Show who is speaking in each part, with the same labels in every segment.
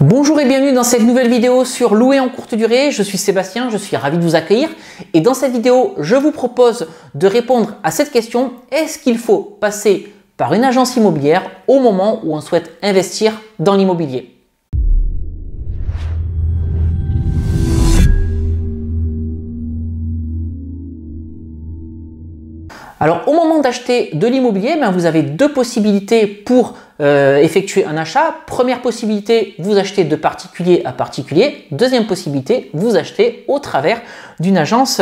Speaker 1: Bonjour et bienvenue dans cette nouvelle vidéo sur louer en courte durée. Je suis Sébastien, je suis ravi de vous accueillir. Et dans cette vidéo, je vous propose de répondre à cette question. Est-ce qu'il faut passer par une agence immobilière au moment où on souhaite investir dans l'immobilier ? Alors au moment d'acheter de l'immobilier, vous avez deux possibilités pour effectuer un achat. Première possibilité, vous achetez de particulier à particulier. Deuxième possibilité, vous achetez au travers d'une agence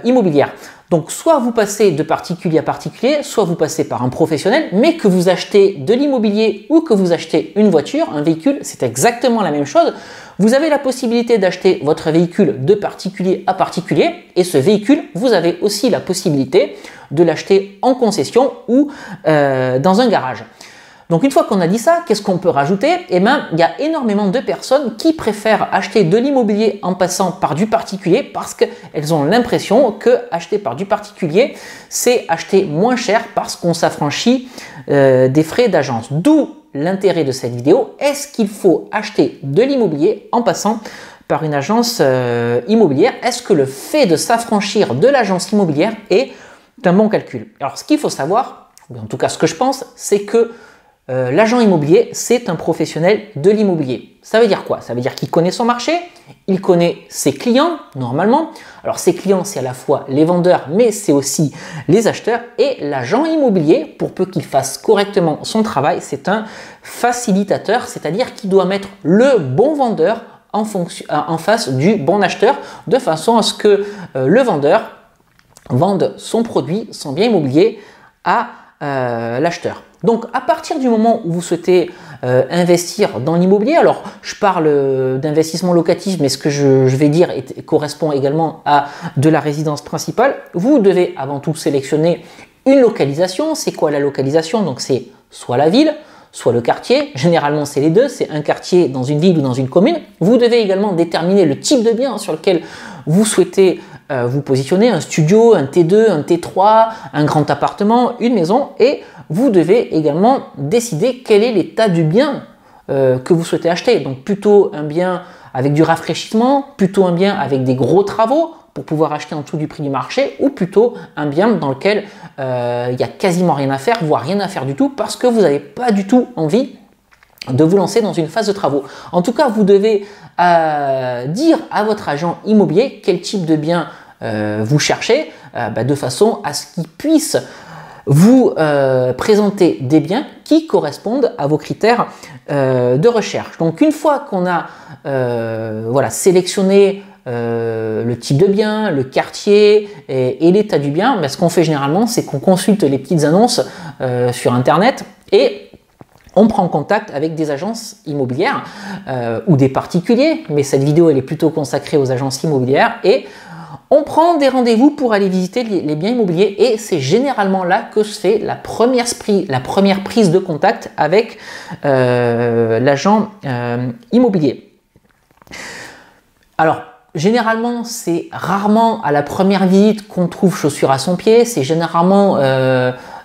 Speaker 1: immobilière. Donc soit vous passez de particulier à particulier, soit vous passez par un professionnel, mais que vous achetez de l'immobilier ou que vous achetez une voiture, un véhicule, c'est exactement la même chose. Vous avez la possibilité d'acheter votre véhicule de particulier à particulier et ce véhicule, vous avez aussi la possibilité de l'acheter en concession ou dans un garage. Donc une fois qu'on a dit ça, qu'est-ce qu'on peut rajouter? Il y a énormément de personnes qui préfèrent acheter de l'immobilier en passant par du particulier parce qu'elles ont l'impression que acheter par du particulier, c'est acheter moins cher parce qu'on s'affranchit des frais d'agence. D'où l'intérêt de cette vidéo. Est-ce qu'il faut acheter de l'immobilier en passant par une agence immobilière? Est-ce que le fait de s'affranchir de l'agence immobilière est un bon calcul? Alors ce qu'il faut savoir, ou en tout cas ce que je pense, c'est que l'agent immobilier, c'est un professionnel de l'immobilier. Ça veut dire quoi? Ça veut dire qu'il connaît son marché, il connaît ses clients normalement. Alors ses clients, c'est à la fois les vendeurs, mais c'est aussi les acheteurs. Et l'agent immobilier, pour peu qu'il fasse correctement son travail, c'est un facilitateur, c'est-à-dire qu'il doit mettre le bon vendeur en face du bon acheteur, de façon à ce que le vendeur vende son produit, son bien immobilier à l'acheteur. Donc à partir du moment où vous souhaitez investir dans l'immobilier, alors je parle d'investissement locatif, mais ce que je vais dire correspond également à de la résidence principale, vous devez avant tout sélectionner une localisation. C'est quoi la localisation? Donc c'est soit la ville, soit le quartier. Généralement c'est les deux, c'est un quartier dans une ville ou dans une commune. Vous devez également déterminer le type de bien sur lequel vous souhaitez vous positionner, un studio, un T2, un T3, un grand appartement, une maison, et vous devez également décider quel est l'état du bien que vous souhaitez acheter. Donc plutôt un bien avec du rafraîchissement, plutôt un bien avec des gros travaux pour pouvoir acheter en dessous du prix du marché, ou plutôt un bien dans lequel il n'y a quasiment rien à faire, voire rien à faire du tout, parce que vous n'avez pas du tout envie de vous lancer dans une phase de travaux. En tout cas, vous devez dire à votre agent immobilier quel type de bien vous cherchez, de façon à ce qu'il puisse vous présenter des biens qui correspondent à vos critères de recherche. Donc une fois qu'on a sélectionné le type de bien, le quartier et l'état du bien, ce qu'on fait généralement, c'est qu'on consulte les petites annonces sur internet et on prend contact avec des agences immobilières ou des particuliers, mais cette vidéo elle est plutôt consacrée aux agences immobilières, et on prend des rendez-vous pour aller visiter les biens immobiliers, et c'est généralement là que se fait la première prise de contact avec l'agent immobilier. Alors généralement, c'est rarement à la première visite qu'on trouve chaussure à son pied, c'est généralement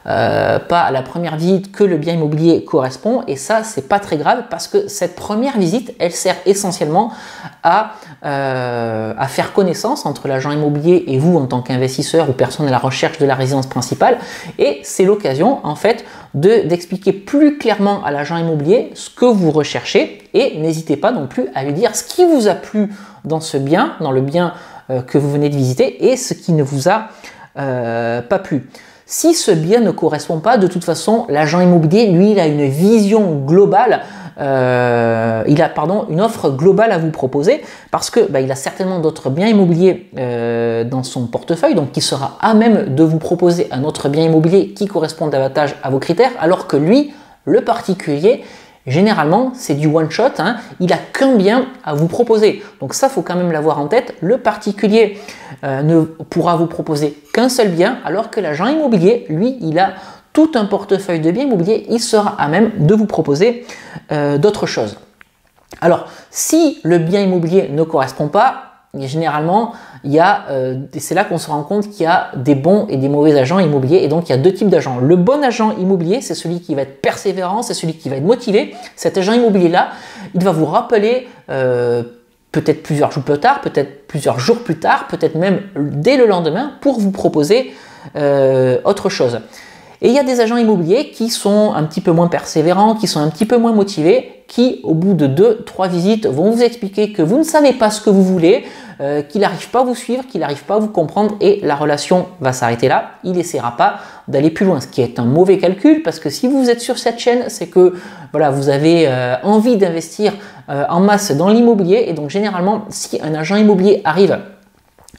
Speaker 1: pas à la première visite que le bien immobilier correspond, et ça c'est pas très grave parce que cette première visite elle sert essentiellement à faire connaissance entre l'agent immobilier et vous en tant qu'investisseur ou personne à la recherche de la résidence principale, et c'est l'occasion en fait d'expliquer plus clairement à l'agent immobilier ce que vous recherchez, et n'hésitez pas non plus à lui dire ce qui vous a plu dans ce bien, dans le bien que vous venez de visiter, et ce qui ne vous a pas plu. Si ce bien ne correspond pas, de toute façon, l'agent immobilier, lui, il a une vision globale, une offre globale à vous proposer, parce que il a certainement d'autres biens immobiliers dans son portefeuille, donc qui sera à même de vous proposer un autre bien immobilier qui correspond davantage à vos critères, alors que lui, le particulier, généralement, c'est du one shot, il n'a qu'un bien à vous proposer. Donc ça, il faut quand même l'avoir en tête. Le particulier ne pourra vous proposer qu'un seul bien, alors que l'agent immobilier, lui, il a tout un portefeuille de biens immobiliers, il sera à même de vous proposer d'autres choses. Alors, si le bien immobilier ne correspond pas, généralement, c'est là qu'on se rend compte qu'il y a des bons et des mauvais agents immobiliers. Et donc, il y a deux types d'agents. Le bon agent immobilier, c'est celui qui va être persévérant, c'est celui qui va être motivé. Cet agent immobilier-là, il va vous rappeler peut-être plusieurs jours plus tard, peut-être plusieurs jours plus tard, peut-être même dès le lendemain pour vous proposer autre chose. Et il y a des agents immobiliers qui sont un petit peu moins persévérants, qui sont un petit peu moins motivés, qui au bout de 2-3 visites vont vous expliquer que vous ne savez pas ce que vous voulez, qu'il n'arrive pas à vous suivre, qu'il n'arrive pas à vous comprendre et la relation va s'arrêter là. Il n'essaiera pas d'aller plus loin, ce qui est un mauvais calcul parce que si vous êtes sur cette chaîne, c'est que voilà, vous avez envie d'investir en masse dans l'immobilier et donc généralement, si un agent immobilier arrive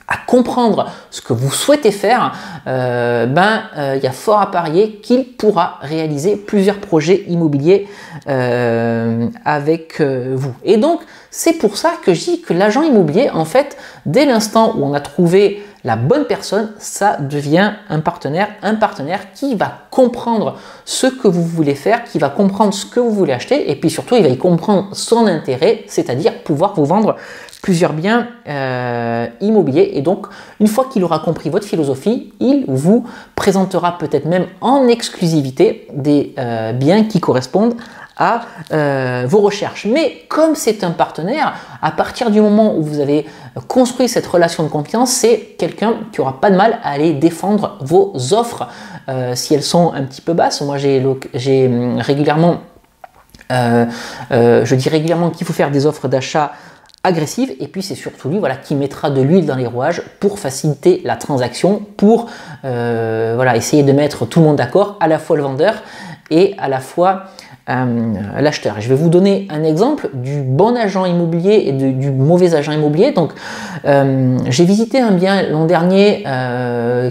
Speaker 1: à comprendre ce que vous souhaitez faire, y a fort à parier qu'il pourra réaliser plusieurs projets immobiliers avec vous. Et donc, c'est pour ça que je dis que l'agent immobilier, en fait, dès l'instant où on a trouvé la bonne personne, ça devient un partenaire qui va comprendre ce que vous voulez faire, qui va comprendre ce que vous voulez acheter, et puis surtout, il va y comprendre son intérêt, c'est-à-dire pouvoir vous vendre plusieurs biens immobiliers. Et donc, une fois qu'il aura compris votre philosophie, il vous présentera peut-être même en exclusivité des biens qui correspondent à vos recherches. Mais comme c'est un partenaire, à partir du moment où vous avez construit cette relation de confiance, c'est quelqu'un qui n'aura pas de mal à aller défendre vos offres si elles sont un petit peu basses. Moi, j'ai régulièrement, je dis régulièrement qu'il faut faire des offres d'achat agressive et puis c'est surtout lui qui mettra de l'huile dans les rouages pour faciliter la transaction, pour essayer de mettre tout le monde d'accord, à la fois le vendeur et à la fois l'acheteur. Je vais vous donner un exemple du bon agent immobilier et du mauvais agent immobilier. Donc j'ai visité un bien l'an dernier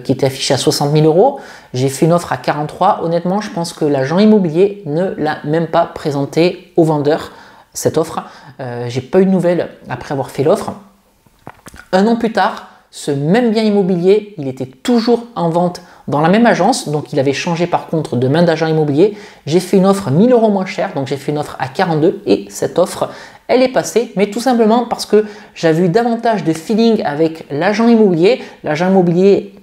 Speaker 1: qui était affiché à 60 000 €. J'ai fait une offre à 43. Honnêtement, je pense que l'agent immobilier ne l'a même pas présenté au vendeur, cette offre. J'ai pas eu de nouvelles après avoir fait l'offre. Un an plus tard, ce même bien immobilier, il était toujours en vente dans la même agence, donc il avait changé par contre de main d'agent immobilier. J'ai fait une offre 1000 € moins chère, donc j'ai fait une offre à 42 et cette offre, elle est passée, mais tout simplement parce que j'avais eu davantage de feeling avec l'agent immobilier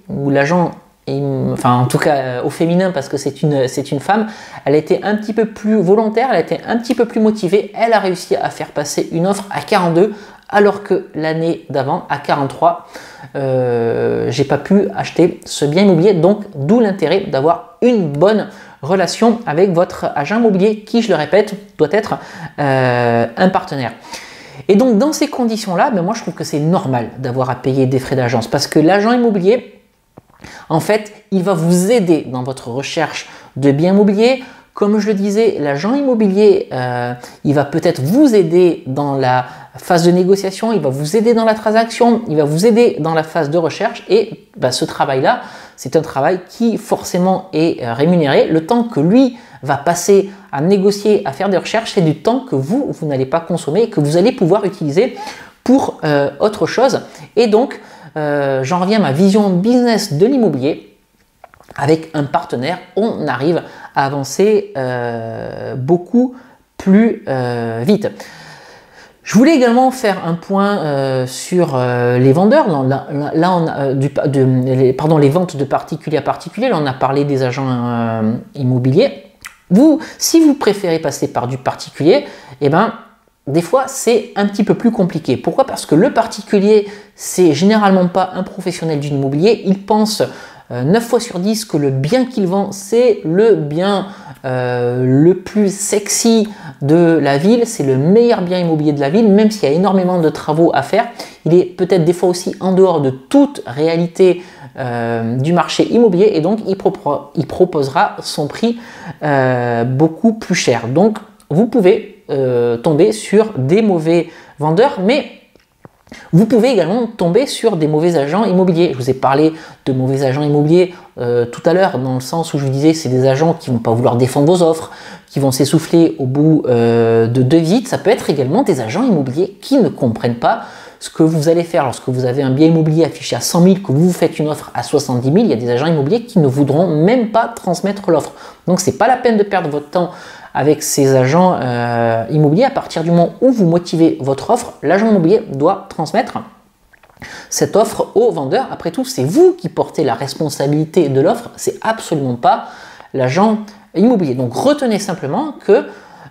Speaker 1: ou l'agent, enfin en tout cas au féminin parce que c'est une femme, elle était un petit peu plus volontaire, elle était un petit peu plus motivée, elle a réussi à faire passer une offre à 42 alors que l'année d'avant à 43 j'ai pas pu acheter ce bien immobilier. Donc d'où l'intérêt d'avoir une bonne relation avec votre agent immobilier qui, je le répète, doit être un partenaire. Et donc dans ces conditions là, moi je trouve que c'est normal d'avoir à payer des frais d'agence parce que l'agent immobilier, en fait, il va vous aider dans votre recherche de biens immobiliers. Comme je le disais, l'agent immobilier, il va peut-être vous aider dans la phase de négociation, il va vous aider dans la transaction, il va vous aider dans la phase de recherche. Et ce travail-là, c'est un travail qui forcément est rémunéré. Le temps que lui va passer à négocier, à faire des recherches, c'est du temps que vous n'allez pas consommer, que vous allez pouvoir utiliser pour autre chose. Et donc, j'en reviens à ma vision business de l'immobilier. Avec un partenaire, on arrive à avancer beaucoup plus vite. Je voulais également faire un point sur les vendeurs. Là, on a les ventes de particulier à particulier. Là, on a parlé des agents immobiliers. Si vous préférez passer par du particulier, des fois, c'est un petit peu plus compliqué. Pourquoi? Parce que le particulier, c'est généralement pas un professionnel du immobilier. Il pense 9 fois sur 10 que le bien qu'il vend, c'est le bien le plus sexy de la ville, c'est le meilleur bien immobilier de la ville, même s'il y a énormément de travaux à faire. Il est peut-être des fois aussi en dehors de toute réalité du marché immobilier et donc il proposera son prix beaucoup plus cher. Donc vous pouvez tomber sur des mauvais vendeurs, mais vous pouvez également tomber sur des mauvais agents immobiliers. Je vous ai parlé de mauvais agents immobiliers tout à l'heure, dans le sens où je vous disais c'est des agents qui ne vont pas vouloir défendre vos offres, qui vont s'essouffler au bout de 2 visites. Ça peut être également des agents immobiliers qui ne comprennent pas ce que vous allez faire. Lorsque vous avez un bien immobilier affiché à 100 000, que vous faites une offre à 70 000, il y a des agents immobiliers qui ne voudront même pas transmettre l'offre. Donc c'est pas la peine de perdre votre temps avec ces agents immobiliers. À partir du moment où vous motivez votre offre, l'agent immobilier doit transmettre cette offre au vendeur. Après tout, c'est vous qui portez la responsabilité de l'offre, c'est absolument pas l'agent immobilier. Donc retenez simplement que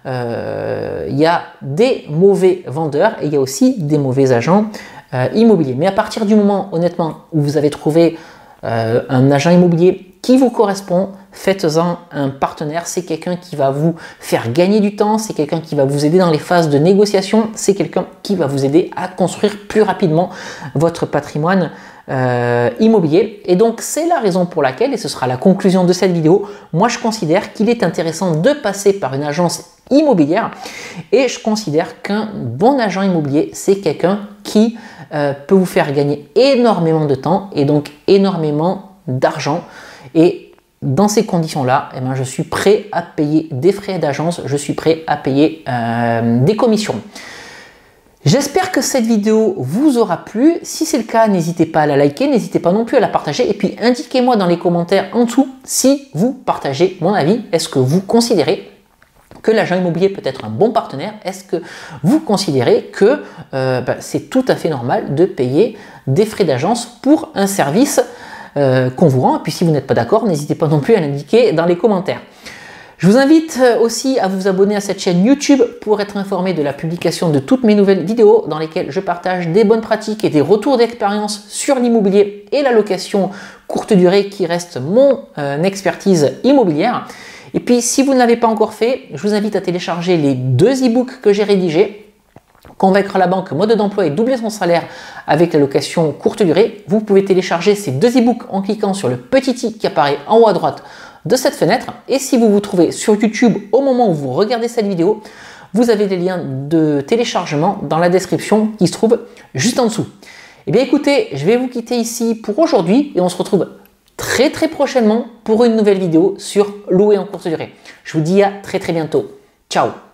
Speaker 1: il y a des mauvais vendeurs et il y a aussi des mauvais agents immobiliers. Mais à partir du moment, honnêtement, où vous avez trouvé un agent immobilier qui vous correspond, faites-en un partenaire. C'est quelqu'un qui va vous faire gagner du temps, c'est quelqu'un qui va vous aider dans les phases de négociation, c'est quelqu'un qui va vous aider à construire plus rapidement votre patrimoine immobilier. Et donc c'est la raison pour laquelle, et ce sera la conclusion de cette vidéo, moi je considère qu'il est intéressant de passer par une agence immobilière, et je considère qu'un bon agent immobilier, c'est quelqu'un qui peut vous faire gagner énormément de temps et donc énormément d'argent. Et dans ces conditions-là, eh ben, je suis prêt à payer des frais d'agence, je suis prêt à payer des commissions. J'espère que cette vidéo vous aura plu. Si c'est le cas, n'hésitez pas à la liker, n'hésitez pas non plus à la partager. Et puis indiquez-moi dans les commentaires en dessous si vous partagez mon avis. Est-ce que vous considérez que l'agent immobilier peut être un bon partenaire? Est-ce que vous considérez que c'est tout à fait normal de payer des frais d'agence pour un service qu'on vous rend? Et puis si vous n'êtes pas d'accord, n'hésitez pas non plus à l'indiquer dans les commentaires. Je vous invite aussi à vous abonner à cette chaîne YouTube pour être informé de la publication de toutes mes nouvelles vidéos dans lesquelles je partage des bonnes pratiques et des retours d'expérience sur l'immobilier et la location courte durée qui reste mon expertise immobilière. Et puis si vous ne l'avez pas encore fait, je vous invite à télécharger les 2 e-books que j'ai rédigés. Convaincre la banque, mode d'emploi et doubler son salaire avec la location courte durée. Vous pouvez télécharger ces 2 e-books en cliquant sur le petit i qui apparaît en haut à droite de cette fenêtre. Et si vous vous trouvez sur YouTube au moment où vous regardez cette vidéo, vous avez des liens de téléchargement dans la description qui se trouvent juste en dessous. Eh bien écoutez, je vais vous quitter ici pour aujourd'hui et on se retrouve très prochainement pour une nouvelle vidéo sur louer en courte durée. Je vous dis à très bientôt. Ciao!